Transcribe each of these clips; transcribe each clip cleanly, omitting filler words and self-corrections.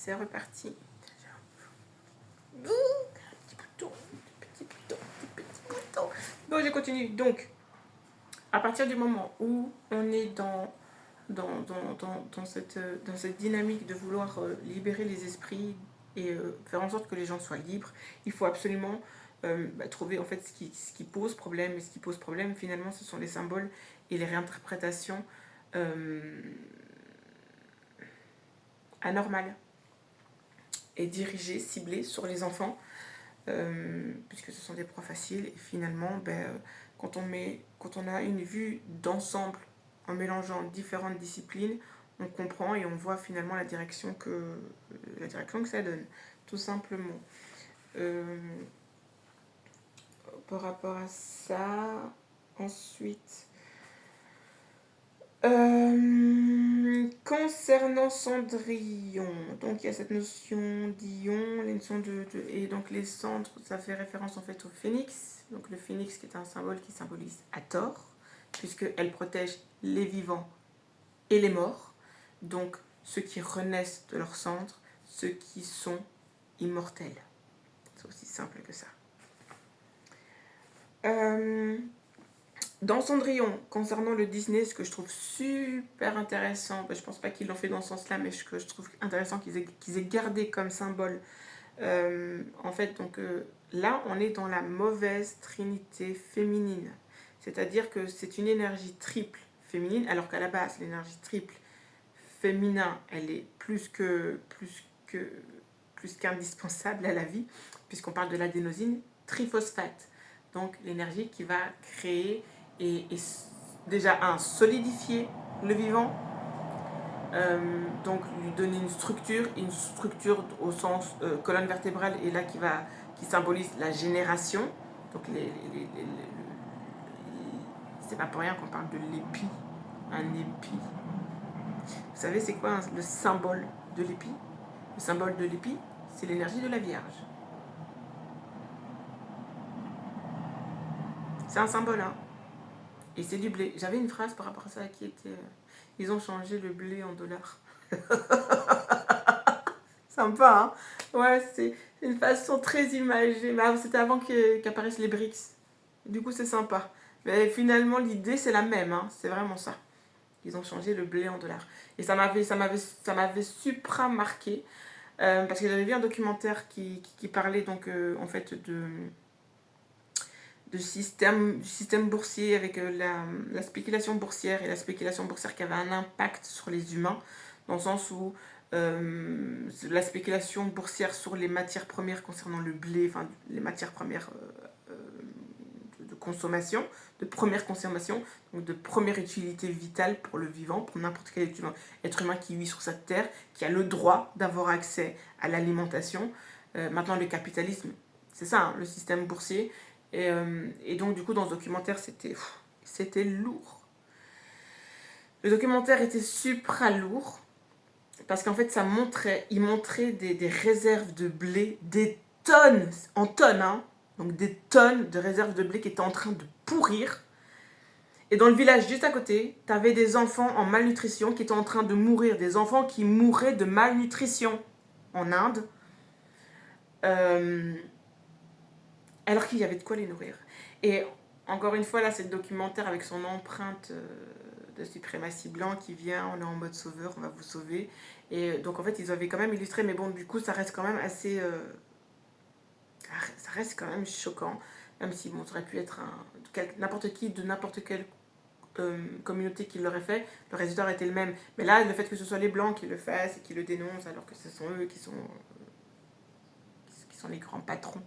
c'est reparti. Petit bouton. Bon, je continue. Donc, à partir du moment où on est dans cette dynamique de vouloir libérer les esprits et faire en sorte que les gens soient libres, il faut absolument trouver en fait ce qui pose problème. Et ce qui pose problème, finalement, ce sont les symboles et les réinterprétations anormales et dirigées, ciblées sur les enfants, puisque ce sont des proies faciles. Et finalement, quand on a une vue d'ensemble en mélangeant différentes disciplines, on comprend et on voit finalement la direction que ça donne, tout simplement. Par rapport à ça, ensuite, concernant Cendrillon, donc il y a cette notion d'ion, les notions et donc les cendres, ça fait référence en fait au phénix, donc le phénix qui est un symbole qui symbolise Hathor, puisqu'elle protège les vivants et les morts, donc ceux qui renaissent de leurs cendres, ceux qui sont immortels. C'est aussi simple que ça. Dans Cendrillon, concernant le Disney, ce que je trouve super intéressant, je pense pas qu'ils l'ont fait dans ce sens-là, mais ce que je trouve intéressant qu'ils aient gardé comme symbole, en fait, donc là, on est dans la mauvaise trinité féminine. C'est-à-dire que c'est une énergie triple féminine, alors qu'à la base, l'énergie triple féminin, elle est plus qu'indispensable à la vie, puisqu'on parle de l'adénosine triphosphate. Donc l'énergie qui va créer et déjà solidifier le vivant, donc lui donner une structure au sens colonne vertébrale, et là qui symbolise la génération. Donc c'est pas pour rien qu'on parle de l'épi, un épi. Vous savez c'est quoi le symbole de l'épi? Le symbole de l'épi, c'est l'énergie de la Vierge. C'est un symbole, hein. Et c'est du blé. J'avais une phrase par rapport à ça qui était... ils ont changé le blé en dollars. Sympa, hein. Ouais, c'est une façon très imagée. Mais c'était avant qu'apparaissent les BRICS. Du coup, c'est sympa. Mais finalement, l'idée, c'est la même, hein. C'est vraiment ça. Ils ont changé le blé en dollars. Et ça m'avait supra marqué. Parce que j'avais vu un documentaire qui parlait donc en fait du système boursier avec la spéculation boursière, et la spéculation boursière qui avait un impact sur les humains, dans le sens où la spéculation boursière sur les matières premières concernant le blé, enfin les matières premières de consommation, de première consommation, donc de première utilité vitale pour le vivant, pour n'importe quel être humain qui vit sur cette terre, qui a le droit d'avoir accès à l'alimentation. Maintenant, le capitalisme, c'est ça, hein, le système boursier. Et donc, du coup, dans ce documentaire, c'était lourd. Le documentaire était supra lourd, parce qu'en fait, il montrait des réserves de blé, des tonnes, en tonnes, hein, donc des tonnes de réserves de blé qui étaient en train de pourrir. Et dans le village juste à côté, tu avais des enfants en malnutrition qui étaient en train de mourir, des enfants qui mouraient de malnutrition en Inde. Alors qu'il y avait de quoi les nourrir. Et encore une fois, là, c'est le documentaire avec son empreinte de suprématie blanc qui vient, on est en mode sauveur, on va vous sauver. Et donc, en fait, ils avaient quand même illustré, mais bon, du coup, ça reste quand même assez... ça reste quand même choquant, même si bon, ça aurait pu être n'importe qui de n'importe quelle communauté qui l'aurait fait, le résultat aurait été le même. Mais là, le fait que ce soit les blancs qui le fassent et qui le dénoncent, alors que ce sont eux qui sont les grands patrons.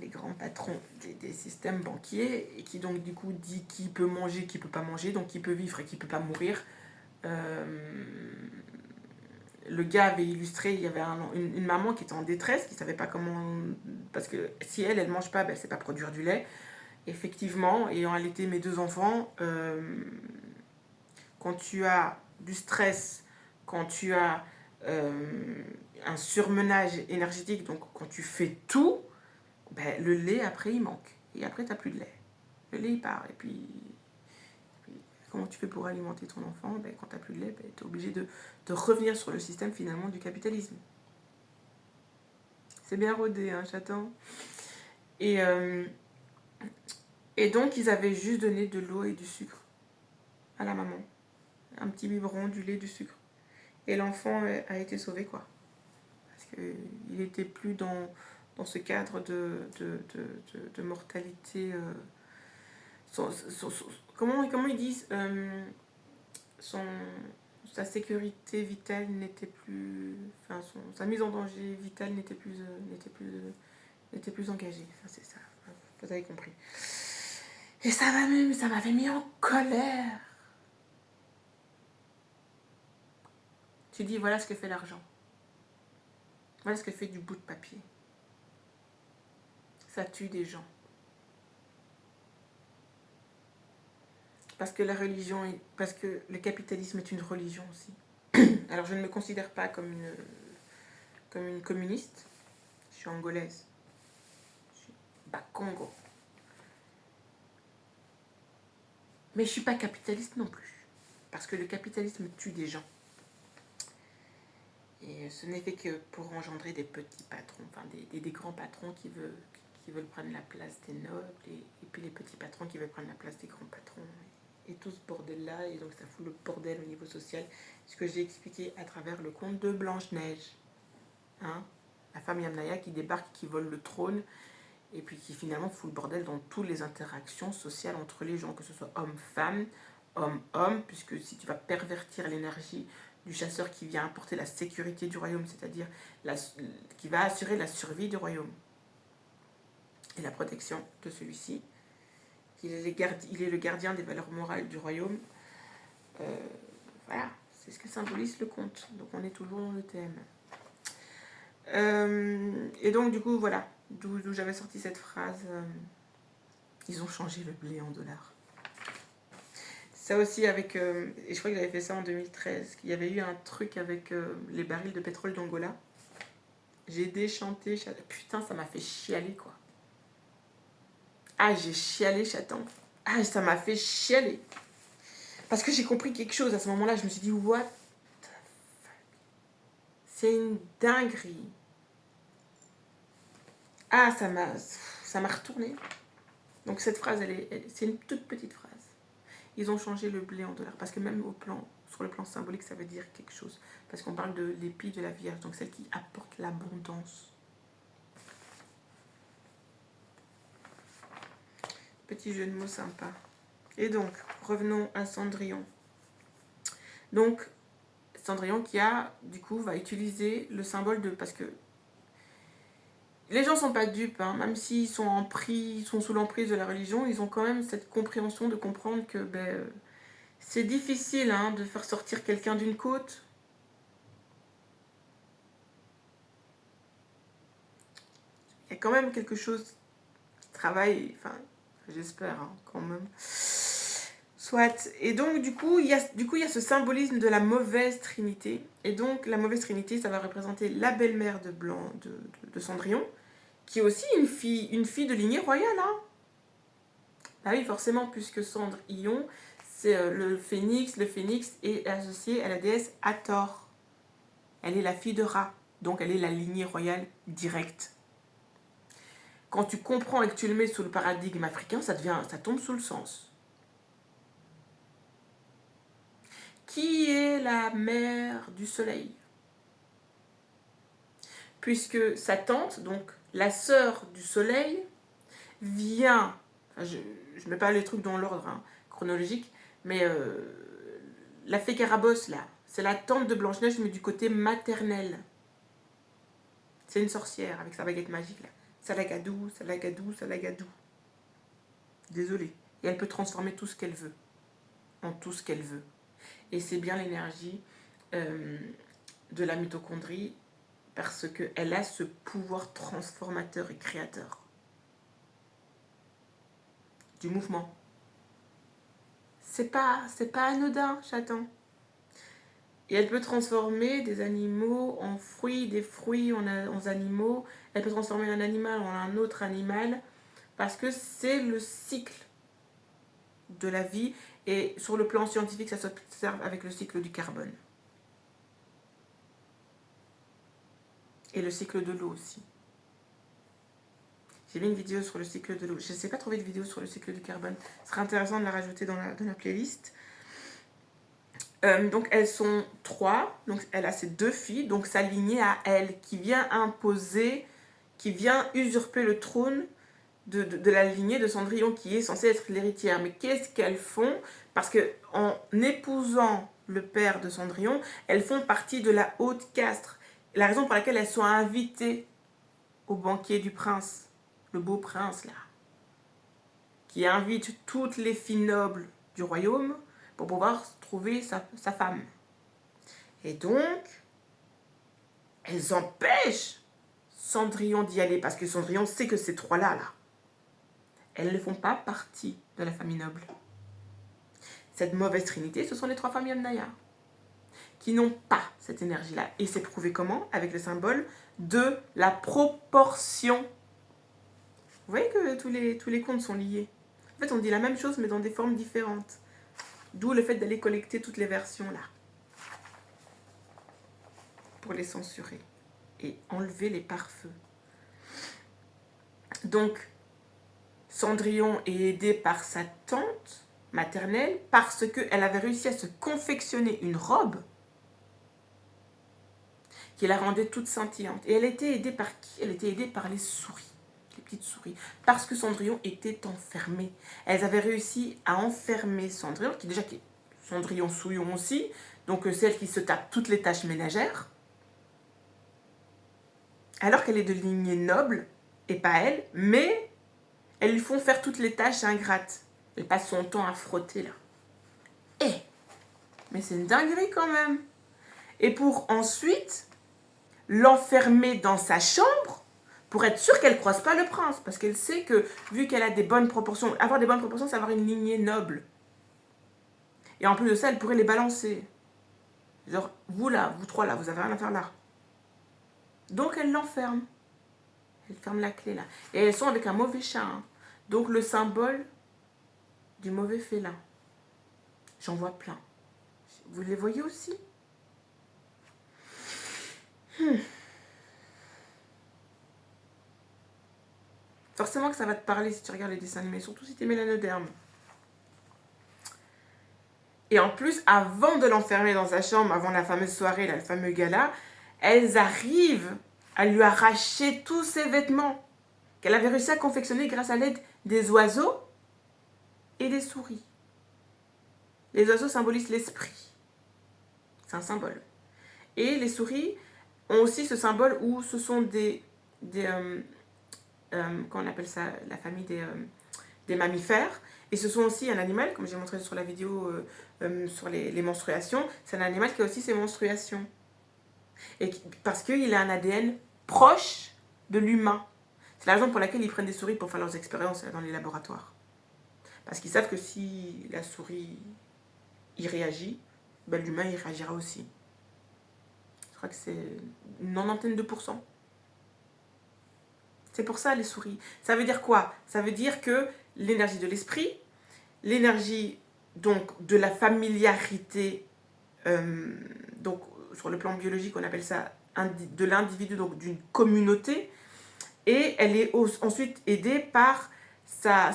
Les grands patrons des systèmes banquiers, et qui donc du coup dit qui peut manger, qui peut pas manger, donc qui peut vivre et qui peut pas mourir. Le gars avait illustré, il y avait une maman qui était en détresse, qui savait pas comment, parce que si elle mange pas, elle sait pas produire du lait. Effectivement, ayant allaité mes 2 enfants, quand tu as du stress, quand tu as un surmenage énergétique, donc quand tu fais tout, le lait, après, il manque. Et après, tu n'as plus de lait. Le lait, il part. Et puis comment tu fais pour alimenter ton enfant? Ben, quand tu n'as plus de lait, ben, tu es obligé de revenir sur le système finalement du capitalisme. C'est bien rodé, hein, j'attends. Et donc, ils avaient juste donné de l'eau et du sucre à la maman. Un petit biberon, du lait, du sucre. Et l'enfant a été sauvé, quoi. Parce qu'il n'était plus dans ce cadre de mortalité. Comment ils disent sa sécurité vitale n'était plus... Enfin, sa mise en danger vitale n'était plus engagée. Enfin, c'est ça. Vous avez compris. Et ça m'avait mis en colère. Tu dis, voilà ce que fait l'argent. Voilà ce que fait du bout de papier. Ça tue des gens. Parce que parce que le capitalisme est une religion aussi. Alors je ne me considère pas comme une communiste. Je suis angolaise. Je suis Bakongo. Mais je ne suis pas capitaliste non plus. Parce que le capitalisme tue des gens. Et ce n'est fait que pour engendrer des petits patrons, enfin des grands patrons qui veulent prendre la place des nobles, et puis les petits patrons qui veulent prendre la place des grands patrons. Et tout ce bordel-là, et donc ça fout le bordel au niveau social, ce que j'ai expliqué à travers le conte de Blanche-Neige. Hein, la femme Yamnaya qui débarque, qui vole le trône, et puis qui finalement fout le bordel dans toutes les interactions sociales entre les gens, que ce soit homme-femme, homme-homme, puisque si tu vas pervertir l'énergie du chasseur qui vient apporter la sécurité du royaume, c'est-à-dire qui va assurer la survie du royaume et la protection de celui-ci, il est le gardien des valeurs morales du royaume. Voilà, c'est ce que symbolise le conte. Donc on est toujours dans le thème. Et donc du coup, voilà, d'où j'avais sorti cette phrase. Ils ont changé le blé en dollars. Ça aussi avec... et je crois que j'avais fait ça en 2013. Il y avait eu un truc avec les barils de pétrole d'Angola. J'ai déchanté. Putain, ça m'a fait chialer, quoi. Ah, j'ai chialé, chaton. Ah, ça m'a fait chialer. Parce que j'ai compris quelque chose à ce moment-là. Je me suis dit, what the fuck? C'est une dinguerie. Ah, ça m'a retourné. Donc cette phrase, c'est une toute petite phrase. Ils ont changé le blé en dollars. Parce que même sur le plan symbolique, ça veut dire quelque chose. Parce qu'on parle de l'épi de la Vierge. Donc celle qui apporte l'abondance. Petit jeu de mots sympa. Et donc, revenons à Cendrillon. Donc, Cendrillon qui du coup, va utiliser le symbole de... Parce que les gens sont pas dupes, hein, même s'ils sont sous l'emprise de la religion, ils ont quand même cette compréhension de comprendre que c'est difficile, hein, de faire sortir quelqu'un d'une côte. Il y a quand même quelque chose qui travaille, enfin, j'espère, hein, quand même. Soit. Et donc, du coup, il y a ce symbolisme de la mauvaise trinité. Et donc, la mauvaise trinité, ça va représenter la belle-mère de Cendrillon, qui est aussi une fille de lignée royale. Hein. Ah oui, forcément, puisque Cendrillon, c'est le phénix. Le phénix est associé à la déesse Hathor. Elle est la fille de Ra. Donc, elle est la lignée royale directe. Quand tu comprends et que tu le mets sous le paradigme africain, ça tombe sous le sens. Qui est la mère du soleil? Puisque sa tante, donc la sœur du soleil, vient, je ne mets pas les trucs dans l'ordre chronologique, mais la fée Carabosse, là, c'est la tante de Blanche-Neige, mais du côté maternel. C'est une sorcière avec sa baguette magique, là. Salagadou, salagadou, salagadou. Désolée. Et elle peut transformer tout ce qu'elle veut en tout ce qu'elle veut. Et c'est bien l'énergie de la mitochondrie parce qu'elle a ce pouvoir transformateur et créateur du mouvement. C'est pas anodin, chaton. Et elle peut transformer des animaux en fruits, des fruits en animaux. Elle peut transformer un animal en un autre animal parce que c'est le cycle de la vie Et sur le plan scientifique, ça s'observe avec le cycle du carbone. Et le cycle de l'eau aussi. J'ai mis une vidéo sur le cycle de l'eau. Je ne sais pas trouver de vidéo sur le cycle du carbone. Ce serait intéressant de la rajouter dans la playlist. Donc elles sont 3. Donc elle a ses 2 filles. Donc sa lignée à elle qui vient imposer, qui vient usurper le trône de la lignée de Cendrillon qui est censée être l'héritière. Mais qu'est-ce qu'elles font? Parce qu'en épousant le père de Cendrillon, elles font partie de la haute caste. La raison pour laquelle elles sont invitées au banquet du prince, le beau prince là, qui invite toutes les filles nobles du royaume pour pouvoir trouver sa femme. Et donc, elles empêchent Cendrillon d'y aller parce que Cendrillon sait que ces 3-là, elles ne font pas partie de la famille noble. Cette mauvaise trinité, ce sont les 3 familles Amnaya qui n'ont pas cette énergie-là. Et c'est prouvé comment? Avec le symbole de la proportion. Vous voyez que tous les contes sont liés. En fait, on dit la même chose, mais dans des formes différentes. D'où le fait d'aller collecter toutes les versions là. Pour les censurer. Et enlever les pare-feux. Donc, Cendrillon est aidée par sa tante maternelle parce qu'elle avait réussi à se confectionner une robe qui la rendait toute scintillante. Et elle était aidée par qui? Elle était aidée par les souris, les petites souris. Parce que Cendrillon était enfermé. Elles avaient réussi à enfermer Cendrillon, qui est Cendrillon Souillon aussi, donc celle qui se tape toutes les tâches ménagères, alors qu'elle est de lignée noble, et pas elle, mais elles lui font faire toutes les tâches ingrates. Elle passe son temps à frotter là. Mais c'est une dinguerie quand même. Et pour ensuite l'enfermer dans sa chambre pour être sûre qu'elle ne croise pas le prince. Parce qu'elle sait que, vu qu'elle a des bonnes proportions, avoir des bonnes proportions, c'est avoir une lignée noble. Et en plus de ça, elle pourrait les balancer. Genre, vous là, vous 3 là, vous avez rien à faire là. Donc elle l'enferme. Elle ferme la clé là. Et elles sont avec un mauvais chat. Hein. Donc le symbole du mauvais félin. J'en vois plein. Vous les voyez aussi? Forcément que ça va te parler si tu regardes les dessins animés, surtout si tu es mélanoderme. Et en plus, avant de l'enfermer dans sa chambre, avant la fameuse soirée, là, le fameux gala, elles arrivent à lui arracher tous ses vêtements qu'elle avait réussi à confectionner grâce à l'aide des oiseaux et des souris. Les oiseaux symbolisent l'esprit. C'est un symbole. Et les souris ont aussi ce symbole où ce sont comment on appelle ça, la famille des mammifères. Et ce sont aussi un animal, comme j'ai montré sur la vidéo sur les menstruations, c'est un animal qui a aussi ses menstruations. Parce qu'il a un ADN proche de l'humain. C'est la raison pour laquelle ils prennent des souris pour faire leurs expériences dans les laboratoires. Parce qu'ils savent que si la souris y réagit, ben l'humain y réagira aussi. Je crois que c'est 92%. C'est pour ça les souris. Ça veut dire quoi? Ça veut dire que l'énergie de l'esprit, l'énergie donc de la familiarité, donc sur le plan biologique on appelle ça de l'individu, donc d'une communauté, et elle est ensuite aidée par sa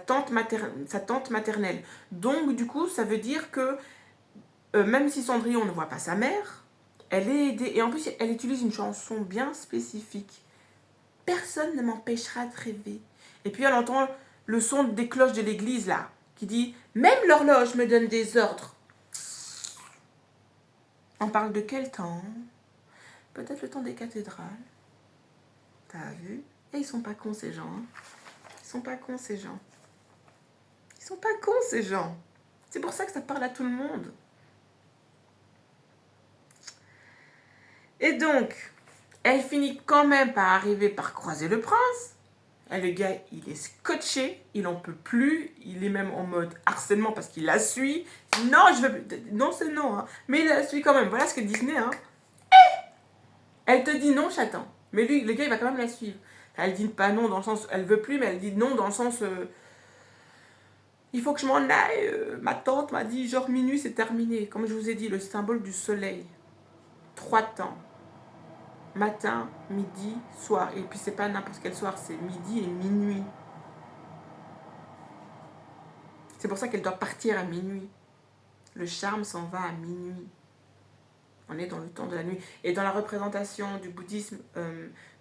tante maternelle. Donc du coup ça veut dire que même si Cendrillon ne voit pas sa mère, elle est aidée, et en plus elle utilise une chanson bien spécifique. Personne ne m'empêchera de rêver. Et puis elle entend le son des cloches de l'église là, qui dit « Même l'horloge me donne des ordres ». On parle de quel temps? Peut-être le temps des cathédrales. T'as vu? Et ils sont pas cons ces gens. Hein. Ils sont pas cons ces gens. Ils sont pas cons ces gens. C'est pour ça que ça parle à tout le monde. Et donc, elle finit quand même par arriver par croiser le prince. Et le gars, il est scotché, il n'en peut plus, il est même en mode harcèlement parce qu'il la suit. Non, je veux plus. Non, c'est non, hein. Mais il la suit quand même. Voilà ce que Disney, hein. Elle te dit non, chaton. Mais lui, le gars, il va quand même la suivre. Elle dit pas non dans le sens, elle veut plus, mais elle dit non dans le sens, il faut que je m'en aille. Ma tante m'a dit, genre minuit, c'est terminé. Comme je vous ai dit, le symbole du soleil. 3 temps. Matin, midi, soir. Et puis c'est pas n'importe quel soir, c'est midi et minuit. C'est pour ça qu'elle doit partir à minuit. Le charme s'en va à minuit. On est dans le temps de la nuit. Et dans la représentation du bouddhisme,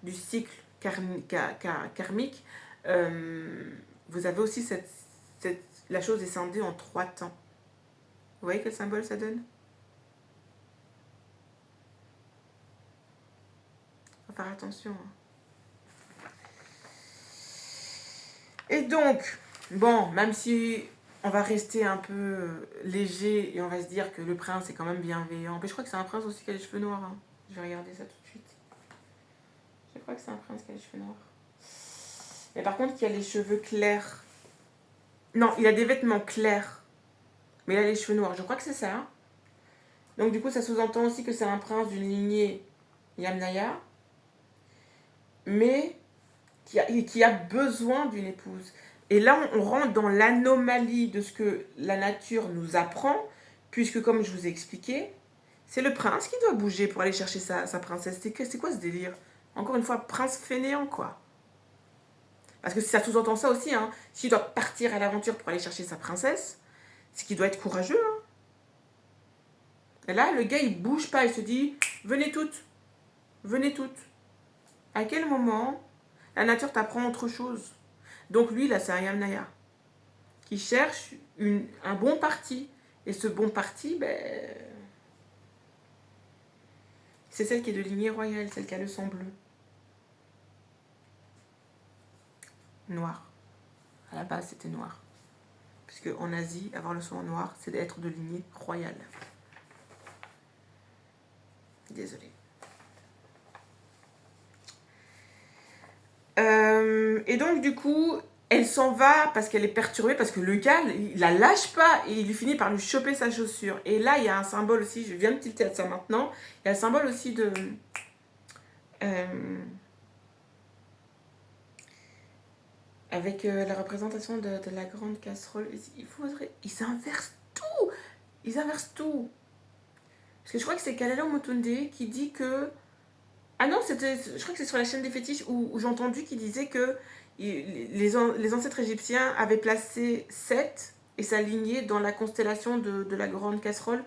du cycle karmique, vous avez aussi la chose est scindée en 3 temps. Vous voyez quel symbole ça donne? Faut faire attention. Et donc, bon, même si on va rester un peu léger et on va se dire que le prince est quand même bienveillant. Mais je crois que c'est un prince aussi qui a les cheveux noirs. Hein. Je vais regarder ça tout de suite. Je crois que c'est un prince qui a les cheveux noirs. Mais par contre, il a les cheveux clairs. Non, il a des vêtements clairs. Mais il a les cheveux noirs. Je crois que c'est ça. Hein. Donc du coup, ça sous-entend aussi que c'est un prince d'une lignée Yamnaya. Mais qui a besoin d'une épouse. Et là, on rentre dans l'anomalie de ce que la nature nous apprend, puisque comme je vous ai expliqué, c'est le prince qui doit bouger pour aller chercher sa princesse. C'est quoi ce délire? Encore une fois, prince fainéant, quoi. Parce que ça sous-entend ça aussi, hein. S'il doit partir à l'aventure pour aller chercher sa princesse, c'est qu'il doit être courageux, hein. Et là, le gars, il bouge pas, il se dit, venez toutes, venez toutes. À quel moment la nature t'apprend autre chose? Donc lui, là, c'est un Yamnaya qui cherche un bon parti. Et ce bon parti, ben, c'est celle qui est de lignée royale, celle qui a le sang bleu. Noir. À la base, c'était noir. Puisque en Asie, avoir le sang noir, c'est d'être de lignée royale. Désolée. Et donc, du coup, elle s'en va parce qu'elle est perturbée, parce que le gars, il la lâche pas et il finit par lui choper sa chaussure. Et là, il y a un symbole aussi, je viens de tilter à ça maintenant, il y a le symbole aussi de... avec la représentation de la grande casserole, ils inversent tout. Ils inversent tout. Parce que je crois que c'est Kalelo Motunde qui dit que... Ah non, je crois que c'est sur la chaîne des fétiches où j'ai entendu qu'il disait que les ancêtres égyptiens avaient placé Seth et sa lignée dans la constellation de la grande casserole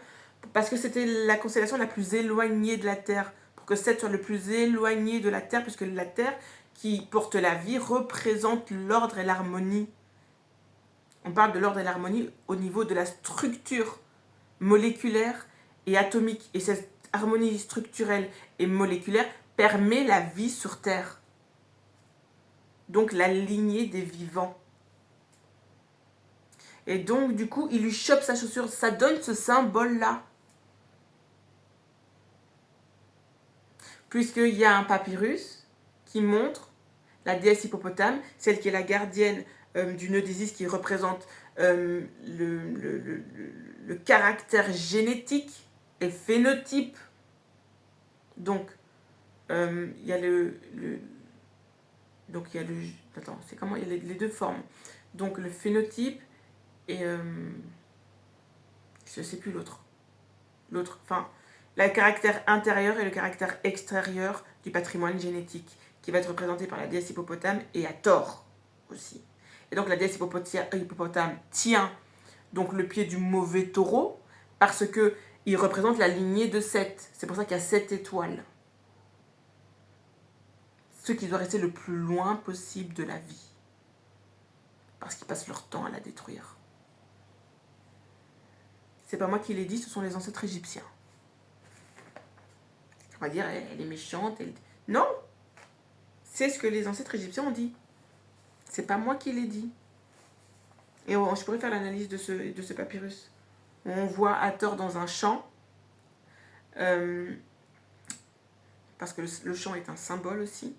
parce que c'était la constellation la plus éloignée de la Terre. Pour que Seth soit le plus éloigné de la Terre, puisque la Terre, qui porte la vie, représente l'ordre et l'harmonie. On parle de l'ordre et l'harmonie au niveau de la structure moléculaire et atomique. Et cette harmonie structurelle et moléculaire permet la vie sur Terre. Donc la lignée des vivants. Et donc du coup, il lui chope sa chaussure. Ça donne ce symbole-là. Puisqu'il y a un papyrus qui montre la déesse hippopotame, celle qui est la gardienne du nœud d'Isis, qui représente le caractère génétique et phénotype. Donc, il y a donc il y a le... Attends, c'est comment? Il y a les deux formes. Donc le phénotype et... je ne sais plus l'autre. Enfin, le caractère intérieur et le caractère extérieur du patrimoine génétique, qui va être représenté par la déesse hippopotame et à tort aussi. Et donc la déesse hippopotame tient donc le pied du mauvais taureau parce que il représente la lignée de Seth. C'est pour ça qu'il y a 7 étoiles. Ceux qui doivent rester le plus loin possible de la vie. Parce qu'ils passent leur temps à la détruire. C'est pas moi qui l'ai dit, ce sont les ancêtres égyptiens. On va dire, elle est méchante. Non! C'est ce que les ancêtres égyptiens ont dit. C'est pas moi qui l'ai dit. Et je pourrais faire l'analyse de ce papyrus. On voit Hathor dans un champ. Parce que le champ est un symbole aussi.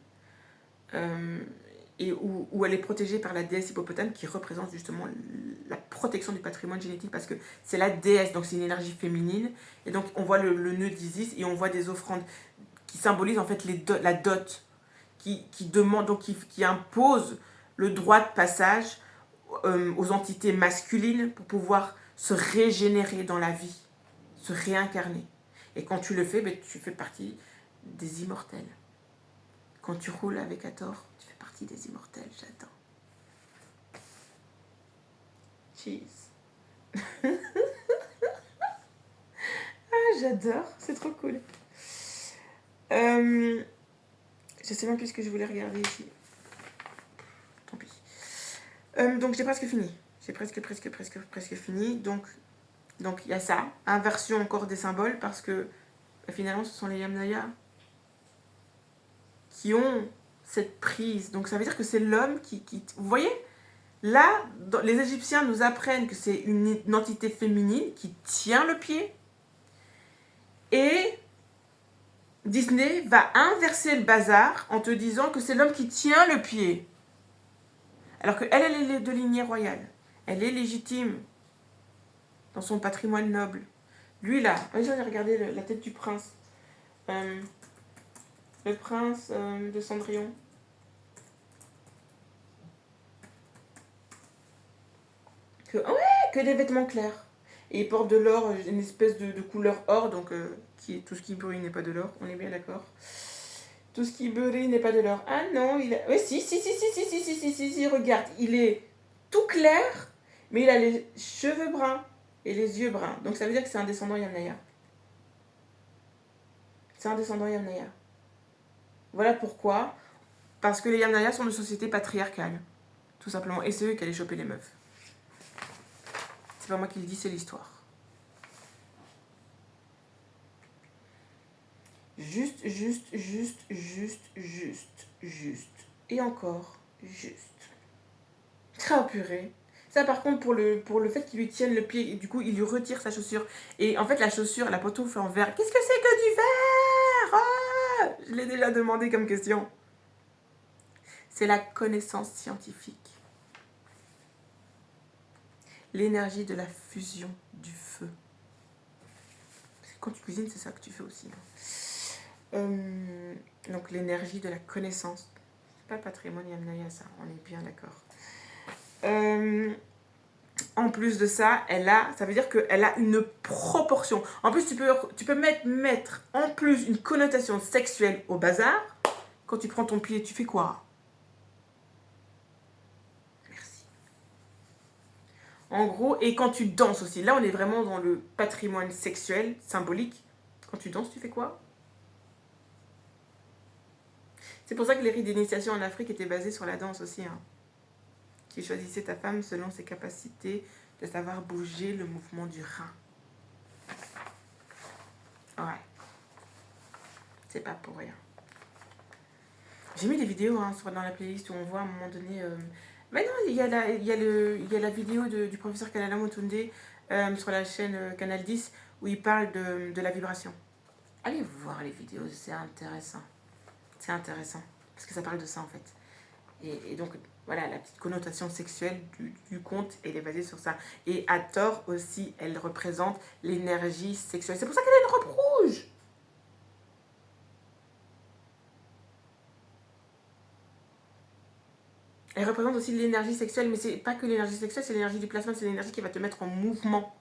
Et où elle est protégée par la déesse hippopotame qui représente justement la protection du patrimoine génétique parce que c'est la déesse, donc c'est une énergie féminine. Et donc on voit le nœud d'Isis et on voit des offrandes qui symbolisent en fait la dot, qui demande, donc qui impose le droit de passage aux entités masculines pour pouvoir se régénérer dans la vie, se réincarner. Et quand tu le fais, ben, tu fais partie des immortels. Quand tu roules avec Hathor, tu fais partie des immortels, j'attends. Cheese. Ah, j'adore, c'est trop cool. Je sais même plus ce que je voulais regarder ici. Tant pis. Donc j'ai presque fini. J'ai presque fini. Donc il y a ça. Inversion encore des symboles parce que finalement ce sont les Yamnaya qui ont cette prise. Donc ça veut dire que c'est l'homme qui... Vous voyez? Là, les Égyptiens nous apprennent que c'est une entité féminine qui tient le pied. Et Disney va inverser le bazar en te disant que c'est l'homme qui tient le pied. Alors qu'elle, elle est de lignée royale. Elle est légitime dans son patrimoine noble. Lui, là, j'ai regardé la tête du prince. Le prince de Cendrillon. Que des vêtements clairs. Et il porte de l'or, une espèce de couleur or, donc tout ce qui brille n'est pas de l'or, on est bien d'accord. Tout ce qui brille n'est pas de l'or. Ah non, il a... Oui, si, regarde, il est tout clair, mais il a les cheveux bruns et les yeux bruns. Donc ça veut dire que c'est un descendant Yamnaya. C'est un descendant Yamnaya. Voilà pourquoi. Parce que les Yamnaya sont de sociétés patriarcales, tout simplement. Et c'est eux qui allaient choper les meufs. C'est pas moi qui le dis, c'est l'histoire. Juste. Et encore, juste. Ah, purée. Ça, par contre, pour le fait qu'il lui tienne le pied, et du coup, il lui retire sa chaussure. Et en fait, la chaussure, la pantoufle en verre. Qu'est-ce que c'est que du verre? Ah, je l'ai déjà demandé comme question. C'est la connaissance scientifique. L'énergie de la fusion du feu. Parce que quand tu cuisines, c'est ça que tu fais aussi. Donc, l'énergie de la connaissance. C'est pas patrimoine Yamnaya, ça. On est bien d'accord. En plus de ça, ça veut dire qu'elle a une proportion. En plus, tu peux mettre en plus une connotation sexuelle au bazar. Quand tu prends ton pied, tu fais quoi? Merci. En gros, et quand tu danses aussi. Là, on est vraiment dans le patrimoine sexuel, symbolique. Quand tu danses, tu fais quoi? C'est pour ça que les rites d'initiation en Afrique étaient basés sur la danse aussi. Tu choisissais ta femme selon ses capacités de savoir bouger le mouvement du rein. Ouais. C'est pas pour rien. J'ai mis des vidéos dans la playlist où on voit à un moment donné... Mais non, il y a la vidéo du professeur Kalala Motunde sur la chaîne Canal 10 où il parle de la vibration. Allez voir les vidéos, c'est intéressant. C'est intéressant. Parce que ça parle de ça en fait. Et donc, voilà, la petite connotation sexuelle du conte, elle est basée sur ça. Et Hathor aussi, elle représente l'énergie sexuelle. C'est pour ça qu'elle a une robe rouge. Elle représente aussi l'énergie sexuelle, mais c'est pas que l'énergie sexuelle, c'est l'énergie du plasma, c'est l'énergie qui va te mettre en mouvement.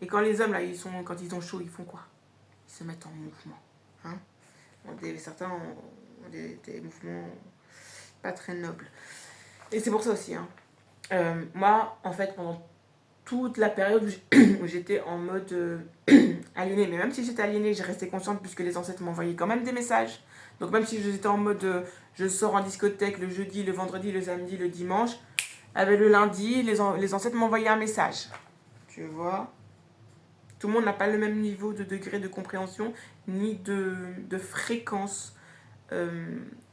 Et quand les hommes, là, quand ils ont chaud, ils font quoi? Ils se mettent en mouvement. Certains ont des mouvements pas très nobles. Et c'est pour ça aussi. Moi, en fait, pendant toute la période où j'étais en mode aliénée, mais même si j'étais aliénée, j'ai resté consciente puisque les ancêtres m'envoyaient quand même des messages. Donc même si j'étais en mode je sors en discothèque le jeudi, le vendredi, le samedi, le dimanche, avec le lundi, les ancêtres m'envoyaient un message. Tu vois? Tout le monde n'a pas le même niveau de degré de compréhension ni de fréquence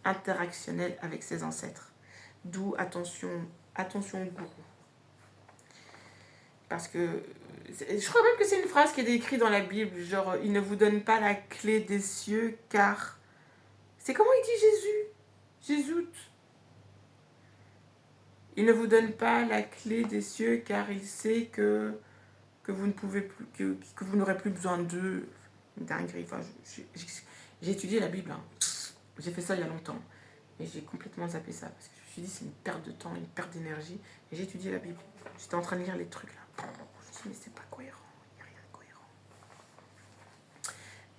interactionnelle avec ses ancêtres. D'où attention au gourou. Parce que je crois même que c'est une phrase qui est écrite dans la Bible, genre il ne vous donne pas la clé des cieux car... C'est comment il dit Jésus? Il ne vous donne pas la clé des cieux car il sait que vous ne pouvez plus, que vous n'aurez plus besoin d'eux. Dinguerie. Enfin, j'ai étudié la Bible. J'ai fait ça il y a longtemps. Et j'ai complètement zappé ça parce que je suis dit, c'est une perte de temps, une perte d'énergie. Et j'ai étudié la Bible. J'étais en train de lire les trucs là. Je me suis dit, mais c'est pas cohérent. Il n'y a rien de cohérent.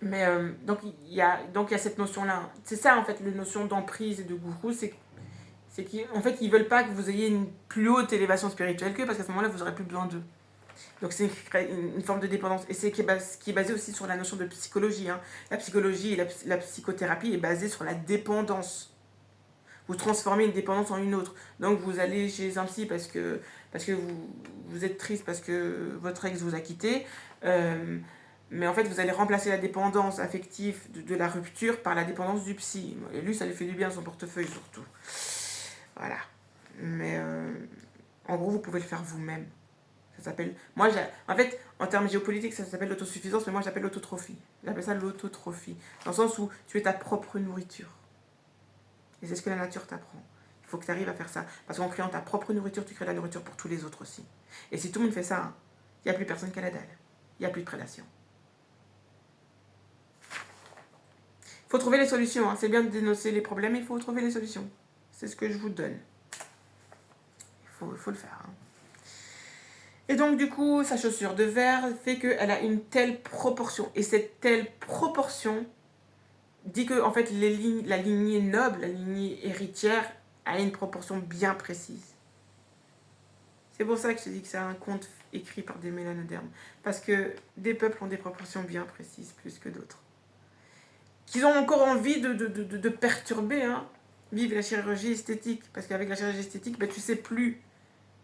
Mais donc il y a cette notion-là. C'est ça, en fait, la notion d'emprise et de gourou. C'est qu'en fait, ils veulent pas que vous ayez une plus haute élévation spirituelle qu'eux, parce qu'à ce moment-là, vous n'aurez plus besoin d'eux. Donc c'est une forme de dépendance. Et c'est qui est basé aussi sur la notion de psychologie. Hein. La psychologie et la psychothérapie est basée sur la dépendance. Vous transformez une dépendance en une autre. Donc vous allez chez un psy parce que vous êtes triste parce que votre ex vous a quitté. Mais en fait, vous allez remplacer la dépendance affective de la rupture par la dépendance du psy. Et lui, ça lui fait du bien, son portefeuille surtout. Voilà. Mais en gros, vous pouvez le faire vous-même. Ça s'appelle... En fait, en termes géopolitiques, ça s'appelle l'autosuffisance, mais moi, j'appelle l'autotrophie. J'appelle ça l'autotrophie. Dans le sens où tu es ta propre nourriture. Et c'est ce que la nature t'apprend. Il faut que tu arrives à faire ça. Parce qu'en créant ta propre nourriture, tu crées la nourriture pour tous les autres aussi. Et si tout le monde fait ça, il n'y a plus personne qui a la dalle. Il n'y a plus de prédation. Il faut trouver les solutions. Hein. C'est bien de dénoncer les problèmes, mais il faut trouver les solutions. C'est ce que je vous donne. Il faut le faire. Hein. Et donc, du coup, sa chaussure de verre fait qu'elle a une telle proportion. Et cette telle proportion dit que, en fait, la lignée noble, la lignée héritière, a une proportion bien précise. C'est pour ça que je te dis que c'est un conte écrit par des mélanodermes. Parce que des peuples ont des proportions bien précises, plus que d'autres. Qu'ils ont encore envie de perturber, hein. Vive la chirurgie esthétique. Parce qu'avec la chirurgie esthétique, ben, tu sais plus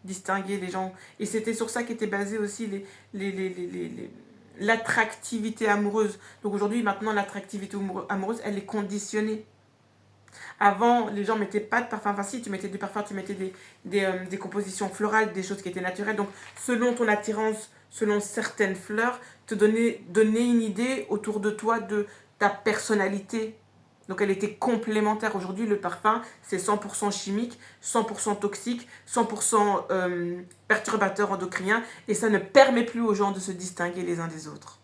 distinguer les gens. Et c'était sur ça qu'était basée aussi l'attractivité amoureuse. Donc aujourd'hui, maintenant, l'attractivité amoureuse, elle est conditionnée. Avant, les gens mettaient pas de parfum. Enfin, si, tu mettais du parfum, tu mettais des compositions florales, des choses qui étaient naturelles. Donc, selon ton attirance, selon certaines fleurs, te donner une idée autour de toi de ta personnalité. Donc, elle était complémentaire. Aujourd'hui, le parfum, c'est 100% chimique, 100% toxique, 100% perturbateur endocrinien. Et ça ne permet plus aux gens de se distinguer les uns des autres.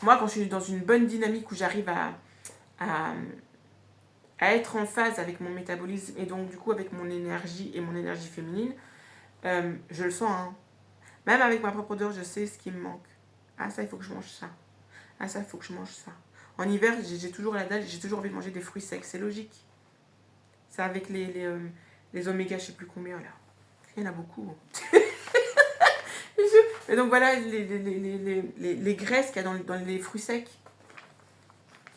Moi, quand je suis dans une bonne dynamique où j'arrive à être en phase avec mon métabolisme et donc du coup avec mon énergie et mon énergie féminine, je le sens. Hein. Même avec ma propre odeur, je sais ce qui me manque. Ah ça, il faut que je mange ça. Ah ça, il faut que je mange ça. En hiver, j'ai toujours la dalle, j'ai toujours envie de manger des fruits secs, c'est logique. C'est avec les oméga, je sais plus combien là. Il y en a beaucoup. Et donc voilà les graisses qu'il y a dans les fruits secs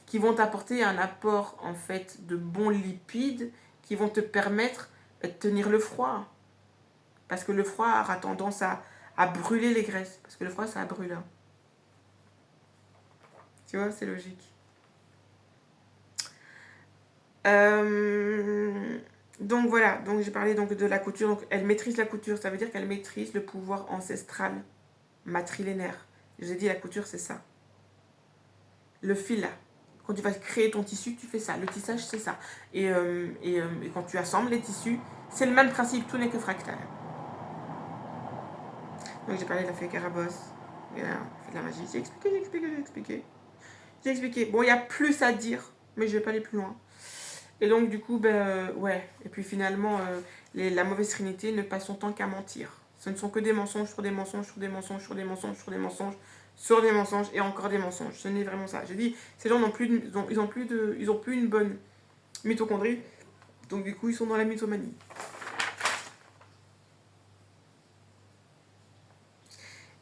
qui vont t'apporter un apport en fait de bons lipides qui vont te permettre de tenir le froid. Parce que le froid aura tendance à brûler les graisses. Parce que le froid, ça brûle. Hein. Tu vois, c'est logique. Donc voilà, donc j'ai parlé donc de la couture. Donc elle maîtrise la couture, ça veut dire qu'elle maîtrise le pouvoir ancestral, matrilénaire. Je vous ai dit, la couture, c'est ça. Le fil là. Quand tu vas créer ton tissu, tu fais ça. Le tissage, c'est ça. Et quand tu assembles les tissus, c'est le même principe, tout n'est que fractal. Donc j'ai parlé de la fée Carabosse, fait de la magie. J'ai expliqué. Bon, il y a plus à dire, mais je vais pas aller plus loin. Et donc du coup, ouais. Et puis finalement, la mauvaise trinité ne passe son temps qu'à mentir. Ce ne sont que des mensonges sur des mensonges, sur des mensonges, sur des mensonges, sur des mensonges, sur des mensonges et encore des mensonges. Ce n'est vraiment ça. Je dis, ces gens n'ont plus, ils ont plus une bonne mitochondrie. Donc du coup, ils sont dans la mythomanie.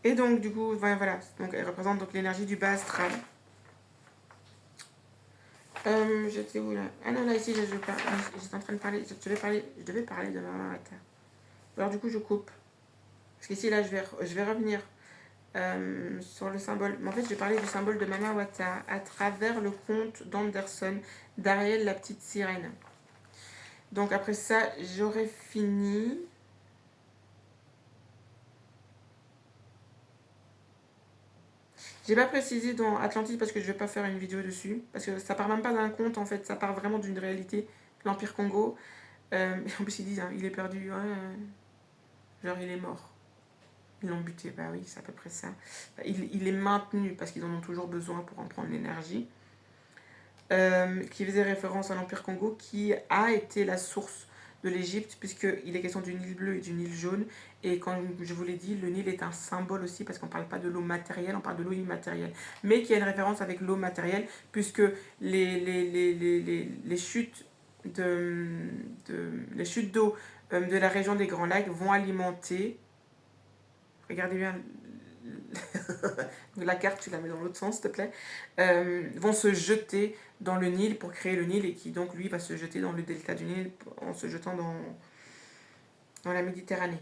Et donc du coup, voilà. Donc elle représente donc l'énergie du bas astral. J'étais où là? Ah non, là ici, j'étais en train de parler. Je devais parler de Mama Wata. Alors du coup, je coupe. Parce qu'ici, là, je vais revenir sur le symbole. Mais en fait, je vais parler du symbole de Mama Wata à travers le conte d'Anderson, d'Ariel, la petite sirène. Donc après ça, j'aurai fini. J'ai pas précisé dans Atlantide parce que je vais pas faire une vidéo dessus. Parce que ça part même pas d'un conte en fait, ça part vraiment d'une réalité. L'Empire Congo. En plus, ils disent, hein, il est perdu. Genre, il est mort. Ils l'ont buté, bah oui, c'est à peu près ça. Il est maintenu parce qu'ils en ont toujours besoin pour en prendre l'énergie. qui faisait référence à l'Empire Congo, qui a été la source de l'Égypte, puisqu'il est question du Nil bleu et du Nil jaune. Et comme je vous l'ai dit, le Nil est un symbole aussi, parce qu'on ne parle pas de l'eau matérielle, on parle de l'eau immatérielle. Mais qui a une référence avec l'eau matérielle, puisque les chutes les chutes d'eau de la région des Grands Lacs vont alimenter, regardez bien la carte, tu la mets dans l'autre sens, s'il te plaît, vont se jeter dans le Nil pour créer le Nil, et qui donc lui va se jeter dans le delta du Nil en se jetant dans la Méditerranée.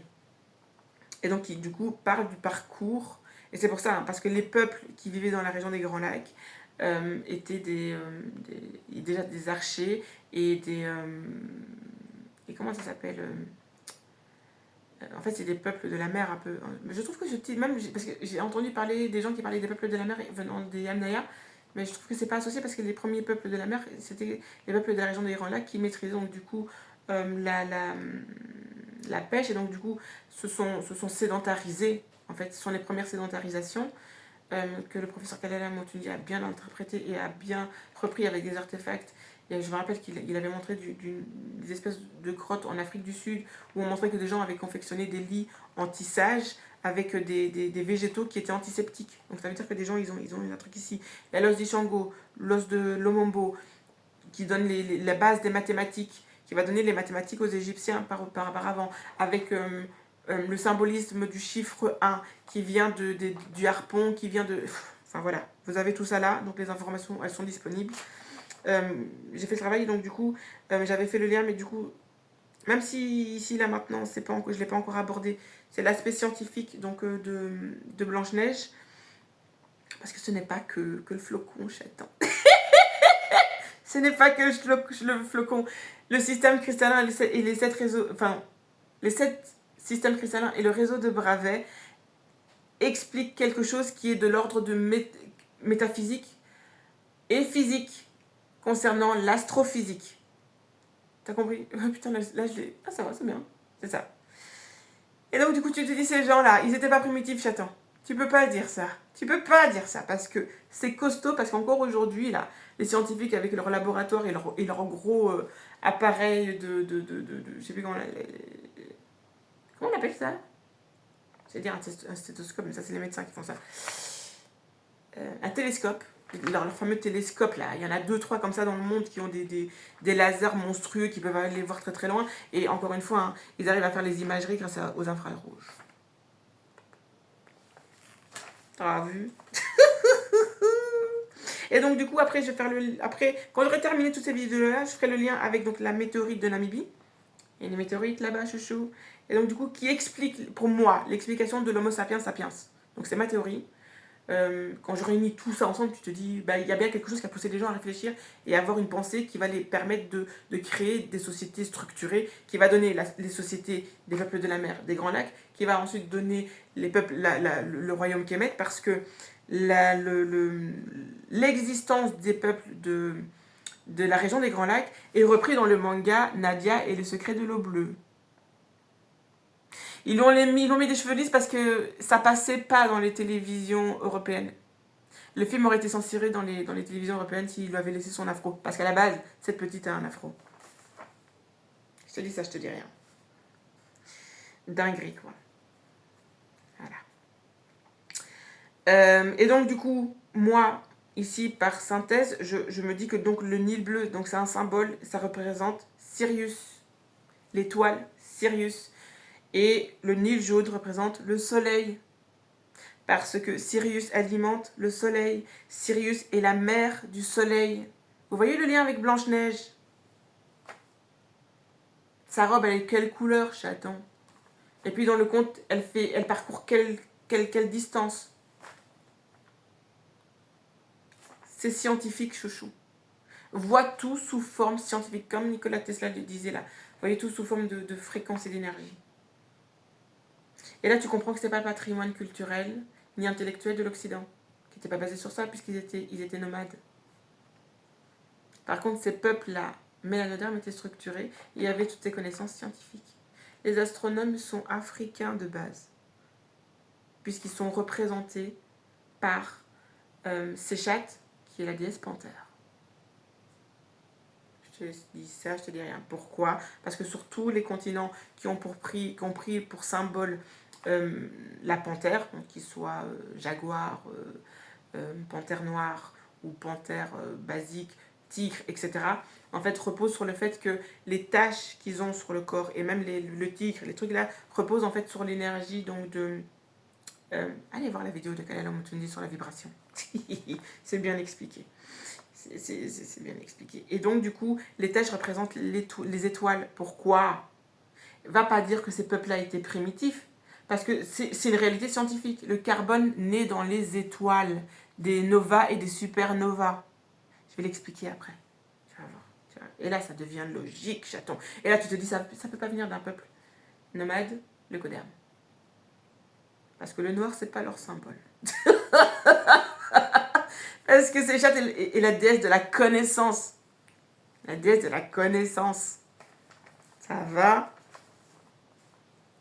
Et donc qui du coup parle du parcours, et c'est pour ça, parce que les peuples qui vivaient dans la région des Grands Lacs étaient déjà des archers et et comment ça s'appelle en fait, c'est des peuples de la mer un peu. Je trouve que parce que j'ai entendu parler des gens qui parlaient des peuples de la mer venant des Yamnaya, mais je trouve que c'est pas associé, parce que les premiers peuples de la mer, c'était les peuples de la région des Grands Lacs qui maîtrisaient donc du coup la pêche, et donc du coup se sont sédentarisés. En fait, ce sont les premières sédentarisations que le professeur Kalala Motundi a bien interprété et a bien repris avec des artefacts. Et je me rappelle qu'il avait montré des espèces de grottes en Afrique du Sud, où on montrait que des gens avaient confectionné des lits en tissage avec des végétaux qui étaient antiseptiques. Donc ça veut dire que des gens, ils ont un truc ici. La l'os d'Ishango, l'os de Lomombo, qui donne la base des mathématiques, qui va donner les mathématiques aux Égyptiens par avant, avec le symbolisme du chiffre 1, qui vient du harpon, qui vient de... Enfin voilà, vous avez tout ça là, donc les informations, elles sont disponibles. J'ai fait le travail, donc du coup, j'avais fait le lien, mais du coup, même si ici, là, maintenant, je ne l'ai pas encore abordé, c'est l'aspect scientifique donc, de Blanche-Neige, parce que ce n'est pas que le flocon, chaton. Ce n'est pas que le flocon. Le système cristallin et les 7 réseaux, enfin, les 7 systèmes cristallins et le réseau de Bravais expliquent quelque chose qui est de l'ordre de métaphysique et physique concernant l'astrophysique. T'as compris? Oh, putain, là je l'ai. Ah, ça va, c'est bien. C'est ça. Et donc, du coup, tu te dis, ces gens-là, ils n'étaient pas primitifs, chaton. Tu peux pas dire ça. Tu peux pas dire ça, parce que c'est costaud, parce qu'encore aujourd'hui, là, les scientifiques, avec leur laboratoire et leur gros appareil je sais plus comment on appelle ça? C'est dire un stéthoscope, mais ça, c'est les médecins qui font ça. Un télescope. Leur fameux télescope là, il y en a 2-3 comme ça dans le monde qui ont des lasers monstrueux qui peuvent aller voir très très loin, et encore une fois, hein, ils arrivent à faire les imageries grâce aux infrarouges. T'as vu? Et donc du coup après je vais faire quand j'aurai terminé toutes ces vidéos là, je ferai le lien avec donc la météorite de Namibie. Il y a une météorite là-bas, chouchou. Et donc du coup qui explique pour moi l'explication de l'Homo sapiens sapiens. Donc c'est ma théorie. Quand je réunis tout ça ensemble, tu te dis, bah, il y a bien quelque chose qui a poussé les gens à réfléchir et à avoir une pensée qui va les permettre de créer des sociétés structurées, qui va donner les sociétés des peuples de la mer, des Grands Lacs, qui va ensuite donner les peuples, le royaume Kemet, parce que l'existence des peuples de la région des Grands Lacs est repris dans le manga Nadia et le secret de l'eau bleue. Ils ont mis des cheveux lisses parce que ça passait pas dans les télévisions européennes. Le film aurait été censuré dans les télévisions européennes s'il lui avait laissé son afro. Parce qu'à la base, cette petite a un afro. Je te dis ça, je te dis rien. Dinguerie, quoi. Voilà. Et donc, du coup, moi, ici, par synthèse, je me dis que donc le Nil bleu, donc c'est un symbole, ça représente Sirius, l'étoile Sirius. Et le Nil jaune représente le soleil. Parce que Sirius alimente le soleil. Sirius est la mère du soleil. Vous voyez le lien avec Blanche-Neige? Sa robe, elle est quelle couleur, chaton? Et puis dans le conte, elle parcourt quelle distance? C'est scientifique, chouchou. Vois tout sous forme scientifique, comme Nikola Tesla le disait là. Voyez tout sous forme de fréquence et d'énergie. Et là, tu comprends que ce n'est pas le patrimoine culturel ni intellectuel de l'Occident, qui n'était pas basé sur ça, puisqu'ils étaient nomades. Par contre, ces peuples-là, mélanodermes, étaient structurés et avaient toutes ces connaissances scientifiques. Les astronomes sont africains de base, puisqu'ils sont représentés par Séchat, qui est la déesse Panthère. je te dis ça, je te dis rien. Pourquoi? Parce que sur tous les continents qui ont pris pour symbole la panthère, donc qu'ils soient jaguar, panthère noire ou panthère basique, tigre, etc., en fait, reposent sur le fait que les taches qu'ils ont sur le corps, et même le tigre, les trucs là, reposent en fait sur l'énergie donc de... allez voir la vidéo de Kalala Mutundi sur la vibration. C'est bien expliqué. C'est bien expliqué. Et donc, du coup, les taches représentent les étoiles. Pourquoi? Va pas dire que ces peuples-là étaient primitifs, parce que c'est une réalité scientifique. Le carbone naît dans les étoiles, des novas et des supernovas. Je vais l'expliquer après. Tu vas voir. Tu vois. Et là, ça devient logique, chaton. Et là, tu te dis, ça ne peut pas venir d'un peuple nomade, le Coderme. Parce que le noir, c'est pas leur symbole. Parce que c'est Chat et la déesse de la connaissance. La déesse de la connaissance. Ça va?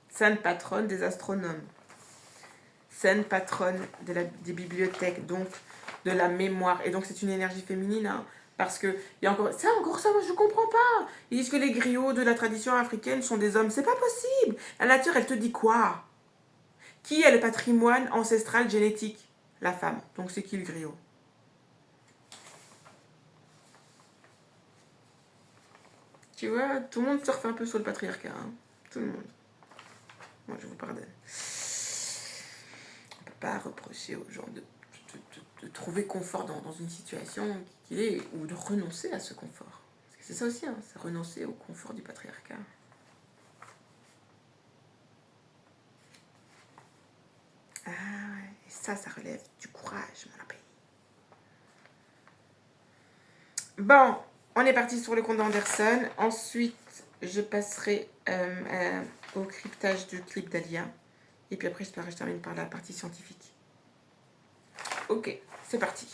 Sainte patronne des astronomes. Sainte patronne des bibliothèques, donc de la mémoire. Et donc c'est une énergie féminine, hein, parce que il y a encore ça, moi je comprends pas. Ils disent que les griots de la tradition africaine sont des hommes. C'est pas possible. La nature, elle te dit quoi? Qui a le patrimoine ancestral génétique? La femme. Donc c'est qui le griot? Tu vois, tout le monde surfe un peu sur le patriarcat. Hein. Tout le monde. Moi, je vous pardonne. On ne peut pas reprocher aux gens de trouver confort dans une situation qu'il est, ou de renoncer à ce confort. Parce que c'est ça aussi, hein, c'est renoncer au confort du patriarcat. Ah ouais, et ça relève du courage, mon appel. Bon, on est parti sur le compte d'Anderson. Ensuite, je passerai au cryptage du clip d'Alia. Et puis après, je termine par la partie scientifique. Ok, c'est parti.